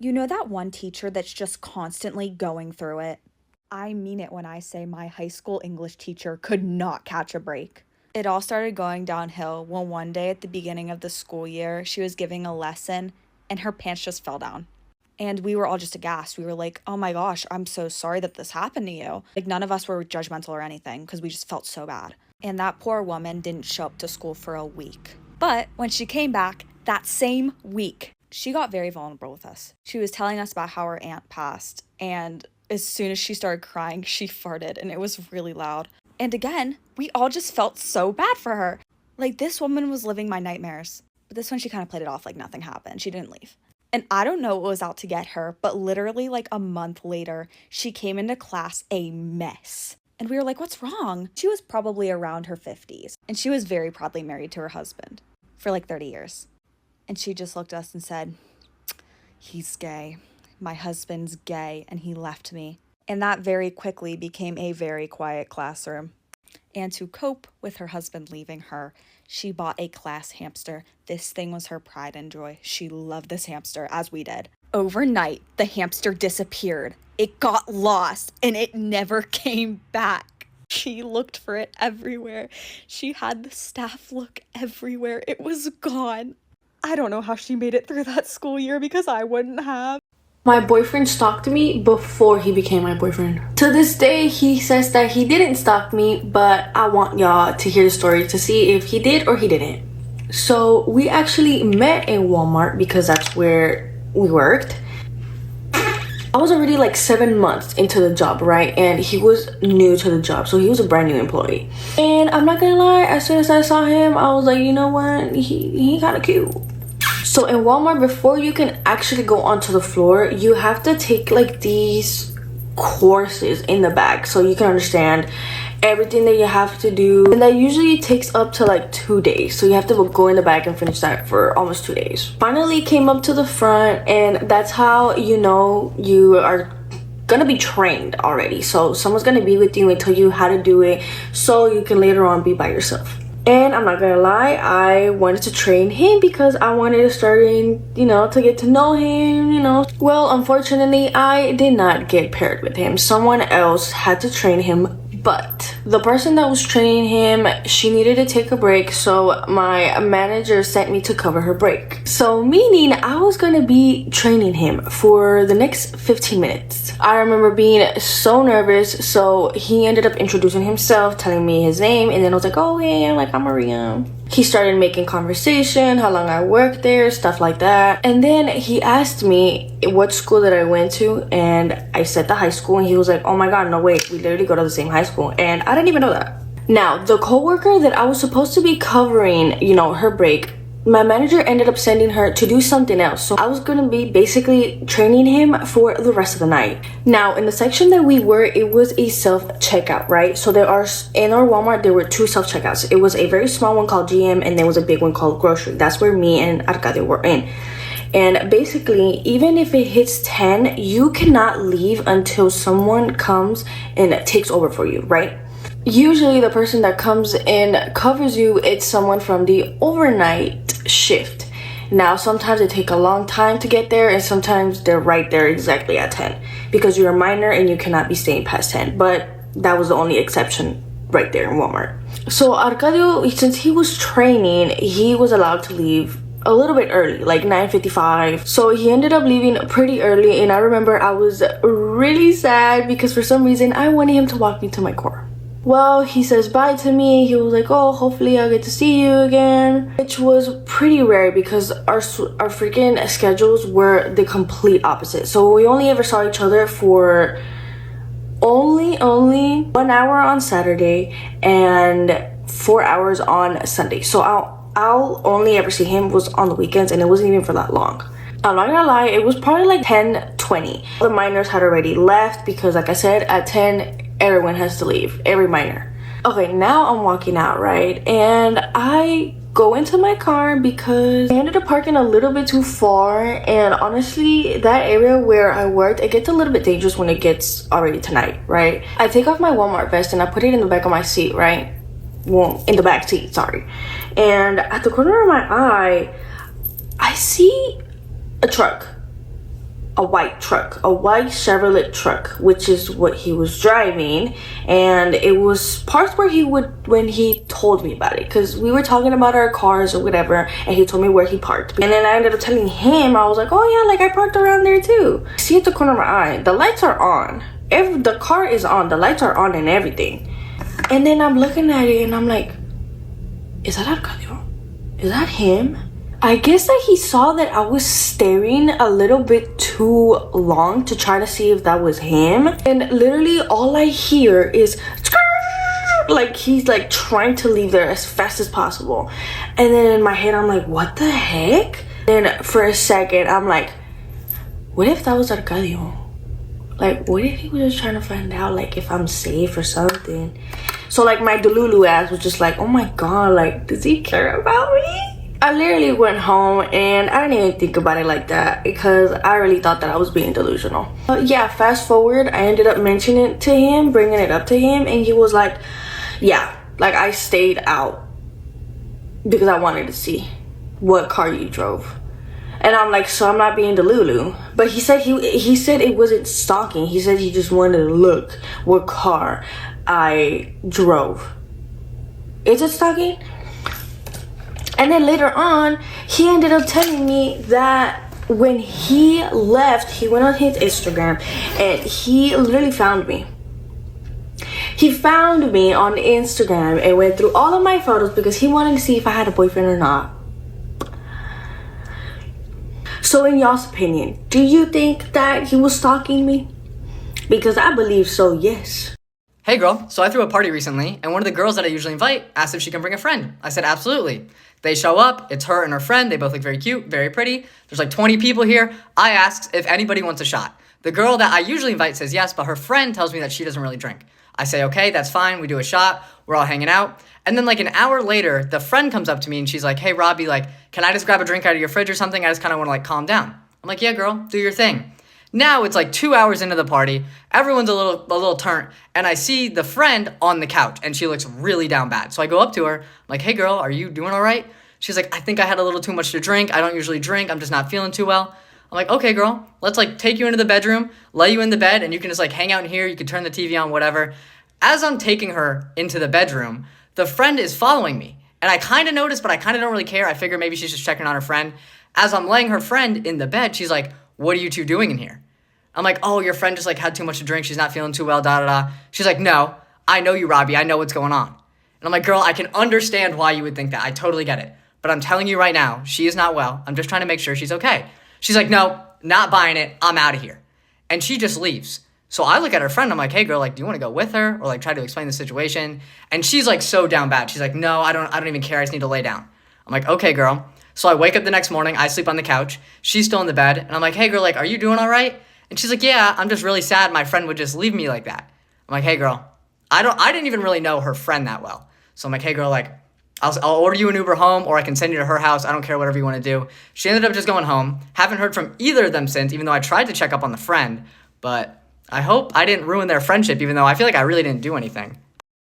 You know that one teacher that's just constantly going through it? I mean it when I say my high school English teacher could not catch a break. It all started going downhill when one day at the beginning of the school year, she was giving a lesson and her pants just fell down. And we were all just aghast. We were like, oh my gosh, I'm so sorry that this happened to you. Like, none of us were judgmental or anything because we just felt so bad. And that poor woman didn't show up to school for a week. But when she came back that same week, she got very vulnerable with us. She was telling us about how her aunt passed, and as soon as she started crying, she farted, and it was really loud. And again, we all just felt so bad for her. Like, this woman was living my nightmares. But this one, she kind of played it off like nothing happened. She didn't leave. And I don't know what was out to get her, but literally like a month later, she came into class a mess. And we were like, what's wrong? She was probably around her 50s, and she was very proudly married to her husband for like 30 years. And she just looked at us and said, he's gay. My husband's gay, and he left me. And that very quickly became a very quiet classroom. And to cope with her husband leaving her, she bought a class hamster. This thing was her pride and joy. She loved this hamster, as we did. Overnight, the hamster disappeared. It got lost, and it never came back. She looked for it everywhere. She had the staff look everywhere. It was gone. I don't know how she made it through that school year because I wouldn't have. My boyfriend stalked me before he became my boyfriend. To this day, he says that he didn't stalk me, but I want y'all to hear the story to see if he did or he didn't. So we actually met in Walmart because that's where we worked. I was already like 7 months into the job, right? And he was new to the job, so he was a brand new employee. And I'm not gonna lie, as soon as I saw him, I was like, you know what? He kind of cute. So in Walmart, before you can actually go onto the floor, you have to take like these courses in the back so you can understand everything that you have to do, and that usually takes up to like 2 days. So you have to go in the back and finish that for almost 2 days. Finally came up to the front, and that's how you know you are gonna be trained already. So someone's gonna be with you and tell you how to do it so you can later on be by yourself. And I'm not gonna lie, I wanted to train him because I wanted to start in, to get to know him, Well, unfortunately, I did not get paired with him. Someone else had to train him, but the person that was training him, she needed to take a break, so my manager sent me to cover her break. So meaning I was gonna be training him for the next 15 minutes. I remember being so nervous, so he ended up introducing himself, telling me his name, and then I was like, oh hey, I'm Maria. He started making conversation, how long I worked there, stuff like that. And then he asked me what school that I went to, and I said the high school, and he was like, oh my god, no wait, we literally go to the same high school. And I didn't even know that. Now, the coworker that I was supposed to be covering, her break, my manager ended up sending her to do something else. So I was gonna be basically training him for the rest of the night. Now, in the section that we were, it was a self-checkout, right? So in our Walmart, there were 2 self-checkouts. It was a very small one called GM, and there was a big one called Grocery. That's where me and Arcadio were in. And basically, even if it hits 10, you cannot leave until someone comes and takes over for you, right? Usually the person that comes and covers you, it's someone from the overnight shift. Now, sometimes it take a long time to get there, and sometimes they're right there exactly at 10 because you're a minor and you cannot be staying past 10. But that was the only exception right there in Walmart. So Arcadio, since he was training, he was allowed to leave a little bit early, like 9:55. So he ended up leaving pretty early, and I remember I was really sad because for some reason I wanted him to walk me to my car. Well, he says bye to me. He was like, oh, hopefully I'll get to see you again, which was pretty rare because our freaking schedules were the complete opposite. So we only ever saw each other for only 1 hour on Saturday and 4 hours on Sunday. So I'll only ever see him was on the weekends, and it wasn't even for that long. I'm not gonna lie, it was probably like 10:20. The minors had already left because, like I said, at 10 everyone has to leave, every minor. Okay, now I'm walking out, right? And I go into my car because I ended up parking a little bit too far, and honestly, that area where I worked, it gets a little bit dangerous when it gets already tonight, right? I take off my Walmart vest and I put it in the back of my seat, right? Well, in the back seat, sorry. And at the corner of my eye, I see a truck. a white truck, a white Chevrolet truck, which is what he was driving. And it was parts where when he told me about it, because we were talking about our cars or whatever, and he told me where he parked. And then I ended up telling him, I was like, oh yeah, like I parked around there too. See at the corner of my eye, the lights are on. The car is on, the lights are on and everything. And then I'm looking at it and I'm like, is that Arcadio? Is that him? I guess that he saw that I was staring a little bit too long to try to see if that was him. And literally all I hear is like he's like trying to leave there as fast as possible. And then in my head I'm like, what the heck? Then for a second I'm like, what if that was Arcadio? Like, what if he was just trying to find out like if I'm safe or something? So like my Delulu ass was just like, oh my god, like does he care about me? I literally went home and I didn't even think about it like that because I really thought that I was being delusional. But yeah, fast forward, I ended up mentioning it to him, bringing it up to him, and he was like, yeah, like I stayed out because I wanted to see what car you drove. And I'm like, so I'm not being delulu. But he said he said it wasn't stalking. He said he just wanted to look what car I drove. Is it stalking? And then later on, he ended up telling me that when he left, he went on his Instagram and he literally found me. He found me on Instagram and went through all of my photos because he wanted to see if I had a boyfriend or not. So in y'all's opinion, do you think that he was stalking me? Because I believe so, yes. Hey girl, so I threw a party recently, and one of the girls that I usually invite asked if she can bring a friend. I said absolutely. They show up, it's her and her friend, they both look very cute, very pretty. There's like 20 people here. I asked if anybody wants a shot. The girl that I usually invite says yes, but her friend tells me that she doesn't really drink. I say, okay, that's fine, we do a shot, we're all hanging out. And then like an hour later, the friend comes up to me and she's like, hey Robbie, like, can I just grab a drink out of your fridge or something? I just kind of want to like calm down. I'm like, yeah girl, do your thing. Now it's like 2 hours into the party, everyone's a little turnt, and I see the friend on the couch, and she looks really down bad. So I go up to her, I'm like, hey girl, are you doing all right? She's like, I think I had a little too much to drink. I don't usually drink, I'm just not feeling too well. I'm like, okay girl, let's like take you into the bedroom, lay you in the bed, and you can just like hang out in here, you can turn the TV on, whatever. As I'm taking her into the bedroom, the friend is following me. And I kind of noticed, but I kind of don't really care. I figure maybe she's just checking on her friend. As I'm laying her friend in the bed, she's like, what are you two doing in here? I'm like, oh, your friend just like had too much to drink. She's not feeling too well, da da da. She's like, no, I know you, Robbie. I know what's going on. And I'm like, girl, I can understand why you would think that. I totally get it. But I'm telling you right now, she is not well. I'm just trying to make sure she's okay. She's like, no, not buying it. I'm out of here. And she just leaves. So I look at her friend. I'm like, hey, girl, like, do you want to go with her or like try to explain the situation? And she's like so down bad. She's like, no, I don't even care. I just need to lay down. I'm like, okay, girl. So I wake up the next morning. I sleep on the couch. She's still in the bed. And I'm like, hey, girl, like, are you doing all right? And she's like, yeah, I'm just really sad my friend would just leave me like that. I'm like, hey, girl, I didn't even really know her friend that well. So I'm like, hey, girl, like, I'll order you an Uber home or I can send you to her house. I don't care, whatever you want to do. She ended up just going home. Haven't heard from either of them since, even though I tried to check up on the friend. But I hope I didn't ruin their friendship, even though I feel like I really didn't do anything.